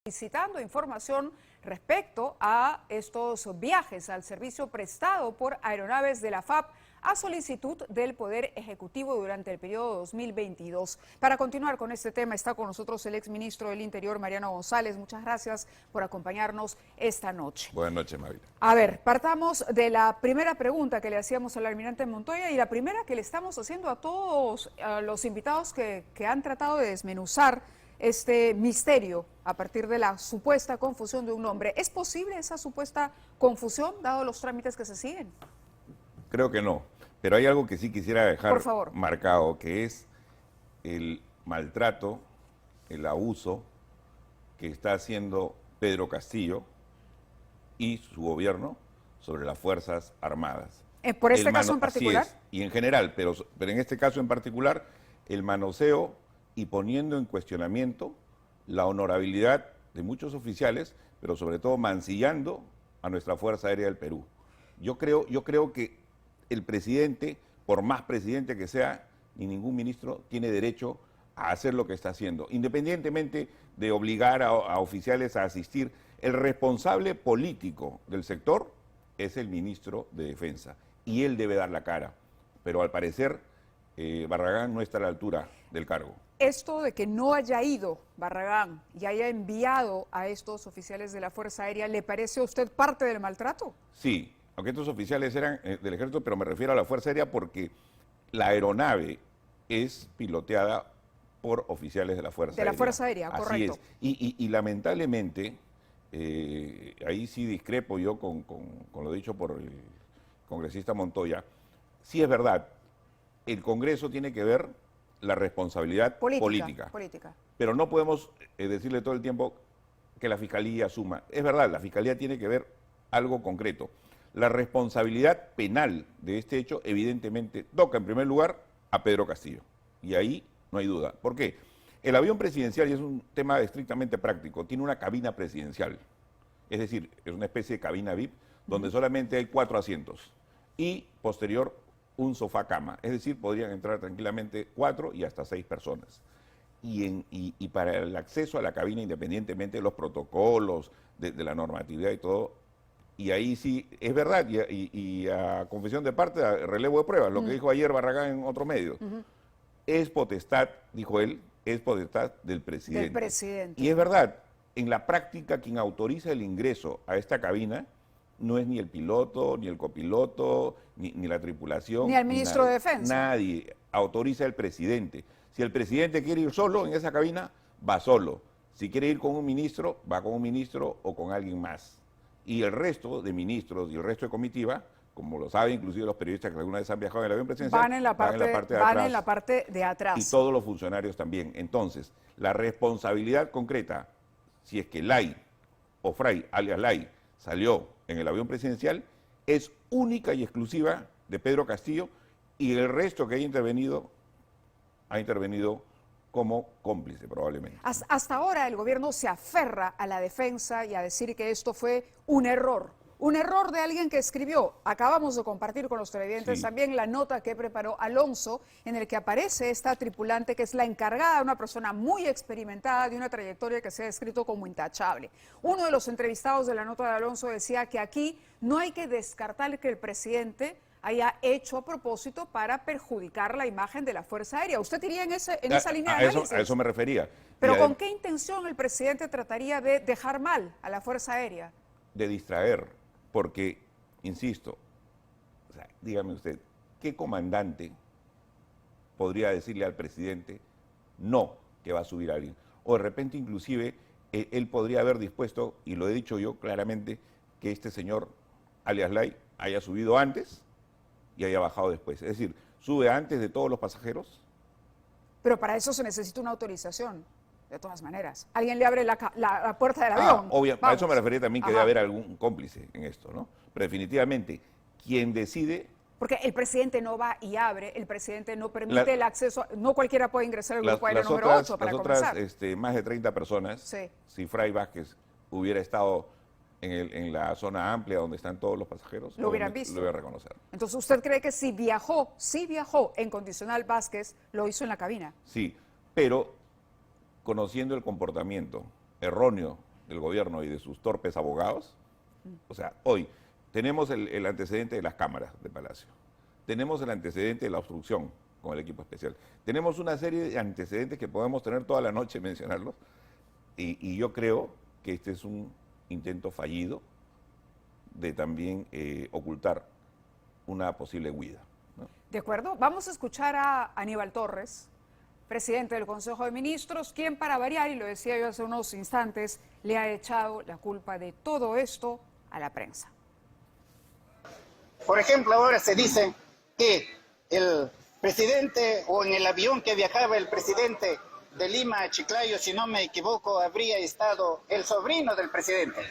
solicitando información respecto a estos viajes al servicio prestado por aeronaves de la FAP a solicitud del Poder Ejecutivo durante el periodo 2022. Para continuar con este tema está con nosotros el exministro del Interior, Mariano González. Muchas gracias por acompañarnos esta noche. Buenas noches, Mavila. A ver, partamos de la primera pregunta que le hacíamos al almirante Montoya y la primera que le estamos haciendo a todos los invitados que han tratado de desmenuzar este misterio a partir de la supuesta confusión de un nombre. ¿Es posible esa supuesta confusión, dado los trámites que se siguen? Creo que no, pero hay algo que sí quisiera dejar Por favor, marcado, que es el maltrato, el abuso que está haciendo Pedro Castillo y su gobierno sobre las Fuerzas Armadas. ¿por este caso en particular? Así es, y en general, pero en este caso en particular, el manoseo y poniendo en cuestionamiento la honorabilidad de muchos oficiales, pero sobre todo mancillando a nuestra Fuerza Aérea del Perú. Yo creo que el presidente, por más presidente que sea, ni ningún ministro tiene derecho a hacer lo que está haciendo, independientemente de obligar a oficiales a asistir. El responsable político del sector es el ministro de Defensa y él debe dar la cara, pero al parecer Barragán no está a la altura del cargo. Esto de que no haya ido Barragán y haya enviado a estos oficiales de la Fuerza Aérea, ¿le parece a usted parte del maltrato? Sí, aunque estos oficiales eran del ejército, pero me refiero a la Fuerza Aérea porque la aeronave es piloteada por oficiales de la Fuerza Aérea. De la Fuerza Aérea, correcto. Así es. Y lamentablemente, ahí sí discrepo yo con lo dicho por el congresista Montoya. Sí es verdad, el Congreso tiene que ver la responsabilidad política. Pero no podemos decirle todo el tiempo que la Fiscalía asuma. Es verdad, la Fiscalía tiene que ver algo concreto. La responsabilidad penal de este hecho evidentemente toca en primer lugar a Pedro Castillo. Y ahí no hay duda. ¿Por qué? El avión presidencial, y es un tema estrictamente práctico, tiene una cabina presidencial. Es decir, es una especie de cabina VIP donde solamente hay 4 asientos. Y posterior, un sofá cama. Es decir, podrían entrar tranquilamente 4 y hasta 6 personas. Y para el acceso a la cabina, independientemente de los protocolos, de la normatividad y todo, y ahí sí, es verdad, y a confesión de parte, a relevo de pruebas, lo que dijo ayer Barragán en otro medio, es potestad, dijo él, es potestad del presidente. Del presidente. Y es verdad, en la práctica quien autoriza el ingreso a esta cabina no es ni el piloto, ni el copiloto, ni la tripulación. Ni el ministro de Defensa. Nadie, autoriza el presidente. Si el presidente quiere ir solo en esa cabina, va solo. Si quiere ir con un ministro, va con un ministro o con alguien más. Y el resto de ministros y el resto de comitiva, como lo saben inclusive los periodistas que alguna vez han viajado en el avión presidencial, van en la parte de atrás. Y todos los funcionarios también. Entonces, la responsabilidad concreta, si es que Lai o Fray, alias Lai, salió en el avión presidencial, es única y exclusiva de Pedro Castillo, y el resto que ha intervenido como cómplice probablemente. Hasta ahora el gobierno se aferra a la defensa y a decir que esto fue un error de alguien que escribió. Acabamos de compartir con los televidentes también la nota que preparó Alonso, en el que aparece esta tripulante que es la encargada, una persona muy experimentada, de una trayectoria que se ha descrito como intachable. Uno de los entrevistados de la nota de Alonso decía que aquí no hay que descartar que el presidente haya hecho a propósito para perjudicar la imagen de la Fuerza Aérea. ¿Usted iría en esa línea de análisis? A eso me refería. ¿Pero con qué intención el presidente trataría de dejar mal a la Fuerza Aérea? De distraer, porque, insisto, o sea, dígame usted, ¿qué comandante podría decirle al presidente no que va a subir a alguien? O de repente inclusive él podría haber dispuesto, y lo he dicho yo claramente, que este señor, alias Lai, haya subido antes y haya bajado después. Es decir, sube antes de todos los pasajeros. Pero para eso se necesita una autorización, de todas maneras. Alguien le abre la puerta del avión. Obviamente, a eso me refería también que debe haber algún cómplice en esto, ¿no? Pero definitivamente, quien decide... Porque el presidente no va y abre, el presidente no permite el acceso, no cualquiera puede ingresar al grupo aéreo número 8 para comenzar. Las otras más de 30 personas, si Fray Vázquez hubiera estado en la zona amplia donde están todos los pasajeros, lo hubieran visto. Lo hubiera reconocido. Entonces, ¿usted cree que si viajó en condicional Vázquez, lo hizo en la cabina? Sí, pero conociendo el comportamiento erróneo del gobierno y de sus torpes abogados. O sea, hoy tenemos el antecedente de las cámaras de Palacio, tenemos el antecedente de la obstrucción con el equipo especial, tenemos una serie de antecedentes que podemos tener toda la noche mencionarlos, y yo creo que este es un intento fallido de también ocultar una posible huida, ¿no? De acuerdo, vamos a escuchar a Aníbal Torres, presidente del Consejo de Ministros, quien para variar, y lo decía yo hace unos instantes, le ha echado la culpa de todo esto a la prensa. Por ejemplo, ahora se dice que el presidente, o en el avión que viajaba el presidente de Lima a Chiclayo, si no me equivoco, habría estado el sobrino del presidente.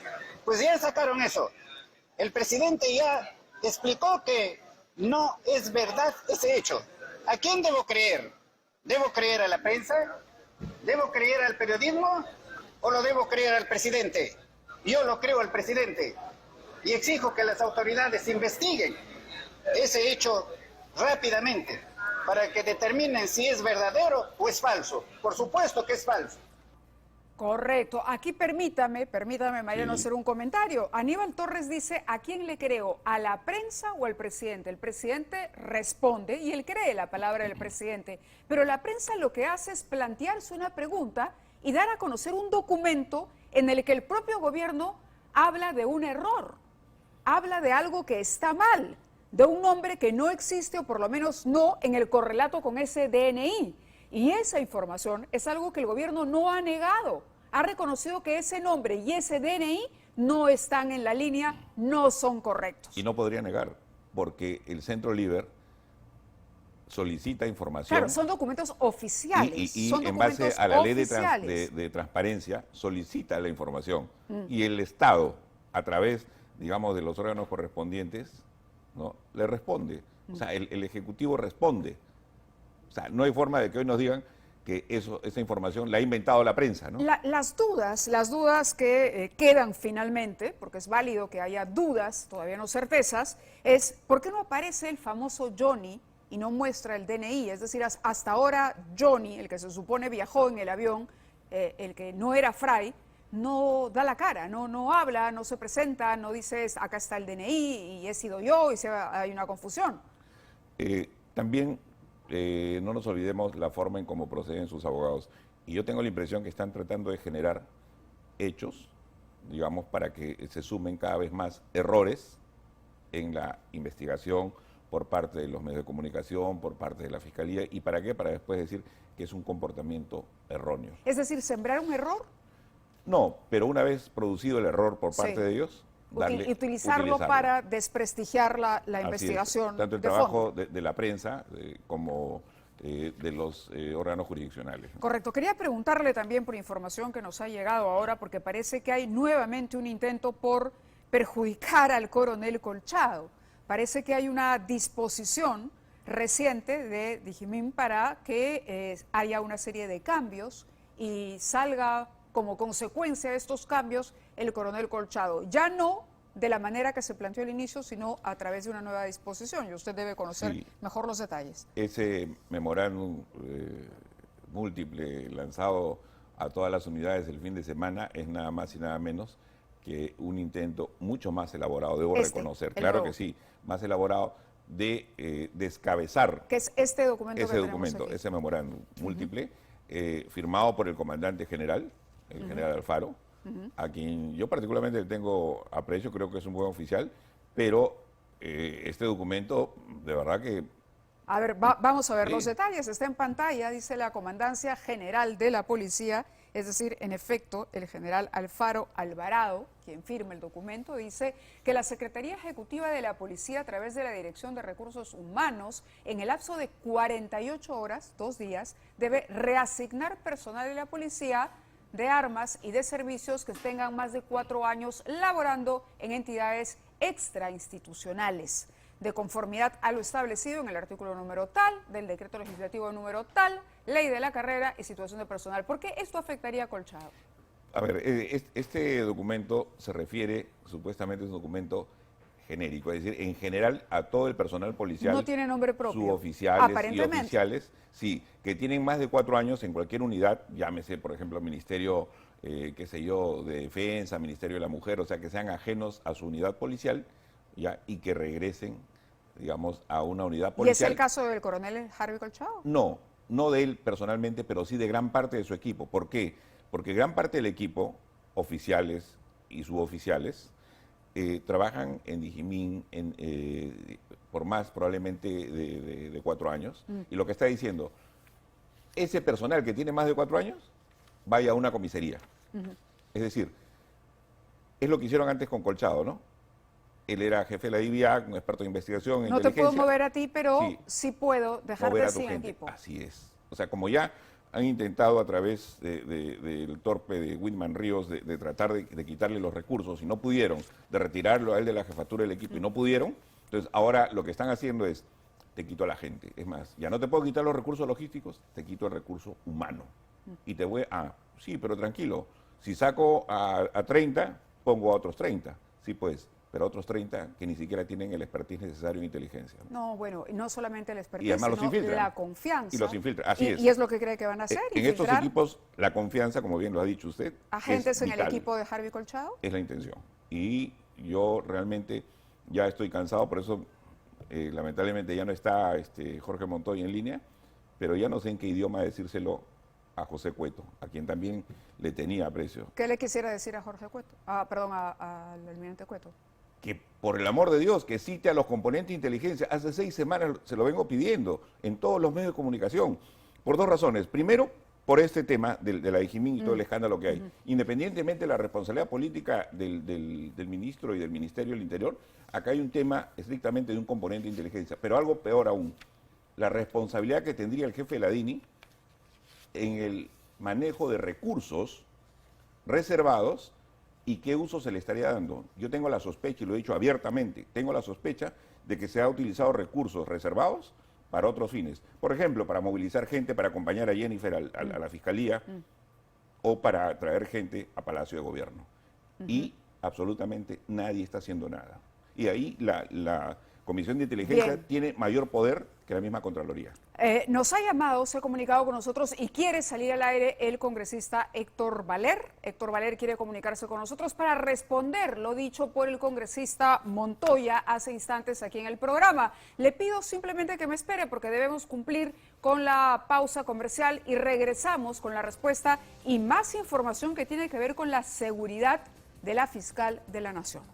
Pues ya sacaron eso. El presidente ya explicó que no es verdad ese hecho. ¿A quién debo creer? ¿Debo creer a la prensa? ¿Debo creer al periodismo? ¿O lo debo creer al presidente? Yo lo creo al presidente y exijo que las autoridades investiguen ese hecho rápidamente para que determinen si es verdadero o es falso. Por supuesto que es falso. Correcto. Aquí permítame, Mariano, Sí. hacer un comentario. Aníbal Torres dice, ¿a quién le creo? ¿A la prensa o al presidente? El presidente responde y él cree la palabra del presidente. Pero la prensa lo que hace es plantearse una pregunta y dar a conocer un documento en el que el propio gobierno habla de un error, habla de algo que está mal, de un nombre que no existe o por lo menos no en el correlato con ese DNI. Y esa información es algo que el gobierno no ha negado. Ha reconocido que ese nombre y ese DNI no están en la línea, no son correctos. Y no podría negar, porque el Centro Liber solicita información. Claro, son documentos oficiales. Y son en base documentos a la ley oficiales. de transparencia solicita la información. Y el Estado, a través, digamos, de los órganos correspondientes, ¿no?, le responde. O sea, el Ejecutivo responde. O sea, no hay forma de que hoy nos digan que esa información la ha inventado la prensa, ¿no? Las dudas que quedan finalmente, porque es válido que haya dudas, todavía no certezas, es ¿por qué no aparece el famoso Johnny y no muestra el DNI? Es decir, hasta ahora Johnny, el que se supone viajó en el avión, el que no era Fray, no da la cara, no habla, no se presenta, no dice acá está el DNI y he sido yo y hay una confusión. También no nos olvidemos la forma en cómo proceden sus abogados. Y yo tengo la impresión que están tratando de generar hechos, digamos, para que se sumen cada vez más errores en la investigación por parte de los medios de comunicación, por parte de la Fiscalía. ¿Y para qué? Para después decir que es un comportamiento erróneo. Es decir, sembrar un error. No, pero una vez producido el error por parte Sí. de ellos, utilizarlo para desprestigiar la Así es. investigación. Tanto el de trabajo fondo. de la prensa como de los órganos jurisdiccionales, ¿no? Correcto. Quería preguntarle también por información que nos ha llegado ahora, porque parece que hay nuevamente un intento por perjudicar al coronel Colchado. Parece que hay una disposición reciente de Dijimín para que haya una serie de cambios y salga como consecuencia de estos cambios el coronel Colchado. Ya no de la manera que se planteó al inicio, sino a través de una nueva disposición. Y usted debe conocer Sí. mejor los detalles. Ese memorándum múltiple lanzado a todas las unidades el fin de semana es nada más y nada menos que un intento mucho más elaborado, debo reconocer, claro que sí, más elaborado de descabezar ¿Qué es este documento ese que tenemos documento, aquí? ese memorándum múltiple, firmado por el comandante general, el general Alfaro, a quien yo particularmente le tengo aprecio, creo que es un buen oficial, pero este documento, de verdad que... A ver, vamos a ver Sí. los detalles. Está en pantalla, dice la Comandancia General de la Policía, es decir, en efecto, el general Alfaro Alvarado, quien firma el documento, dice que la Secretaría Ejecutiva de la Policía, a través de la Dirección de Recursos Humanos, en el lapso de 48 horas, 2 días, debe reasignar personal de la policía de armas y de servicios que tengan más de 4 años laborando en entidades extrainstitucionales, de conformidad a lo establecido en el artículo número tal, del decreto legislativo número tal, ley de la carrera y situación de personal. ¿Por qué esto afectaría a Colchado? A ver, este documento se refiere, supuestamente es un documento genérico, es decir, en general a todo el personal policial. No tiene nombre propio. Suboficiales y Aparentemente. oficiales, sí, que tienen más de 4 años en cualquier unidad, llámese, por ejemplo, Ministerio qué sé yo, de Defensa, Ministerio de la Mujer, o sea, que sean ajenos a su unidad policial, ¿ya? Y que regresen, digamos, a una unidad ¿Y es policial. el caso del coronel Harvey Colchado? No, no de él personalmente, pero sí de gran parte de su equipo. ¿Por qué? Porque gran parte del equipo, oficiales y suboficiales, trabajan en Dijimín por más probablemente de 4 años. Y lo que está diciendo, ese personal que tiene más de 4 años, vaya a una comisaría. Es decir, es lo que hicieron antes con Colchado, ¿no? Él era jefe de la DIVIAC, un experto de investigación, No te puedo inteligencia. mover a ti, pero Sí. sí puedo Mover dejarte a tu sin gente. equipo. Así es. O sea, como ya han intentado a través del torpe de Whitman Ríos de tratar de quitarle los recursos y no pudieron, de retirarlo a él de la jefatura del equipo y no pudieron, entonces ahora lo que están haciendo es, te quito a la gente. Es más, ya no te puedo quitar los recursos logísticos, te quito el recurso humano. Y te voy a, sí, pero tranquilo, si saco a 30, pongo a otros 30. Sí, pues, pero otros 30 que ni siquiera tienen el expertise necesario en inteligencia. No, bueno, no solamente el Y expertise, además los sino infiltran. la confianza. Y los infiltran, así es. Y es lo que cree que van a hacer, En estos infiltrar equipos, la confianza, como bien lo ha dicho usted, agentes es en el vital, equipo de Harvey Colchado. es la intención. Y yo realmente ya estoy cansado, por eso lamentablemente ya no está Jorge Montoya en línea, pero ya no sé en qué idioma decírselo a José Cueto, a quien también le tenía aprecio. ¿Qué le quisiera decir a Jorge Cueto? Perdón, al almirante Cueto. Que por el amor de Dios, que cite a los componentes de inteligencia. Hace 6 semanas se lo vengo pidiendo en todos los medios de comunicación, por 2 razones. Primero, por este tema de la Dijimín y todo el escándalo que hay. Independientemente de la responsabilidad política del ministro y del Ministerio del Interior, acá hay un tema estrictamente de un componente de inteligencia. Pero algo peor aún, la responsabilidad que tendría el jefe de la DINI en el manejo de recursos reservados y qué uso se le estaría dando. Yo tengo la sospecha, y lo he dicho abiertamente, tengo la sospecha de que se ha utilizado recursos reservados para otros fines. Por ejemplo, para movilizar gente para acompañar a Jennifer a la fiscalía o para traer gente a Palacio de Gobierno. Y absolutamente nadie está haciendo nada. Y ahí la Comisión de Inteligencia Bien. tiene mayor poder que la misma Contraloría. Nos ha llamado, se ha comunicado con nosotros y quiere salir al aire el congresista Héctor Valer. Héctor Valer quiere comunicarse con nosotros para responder lo dicho por el congresista Montoya hace instantes aquí en el programa. Le pido simplemente que me espere porque debemos cumplir con la pausa comercial y regresamos con la respuesta y más información que tiene que ver con la seguridad de la fiscal de la Nación.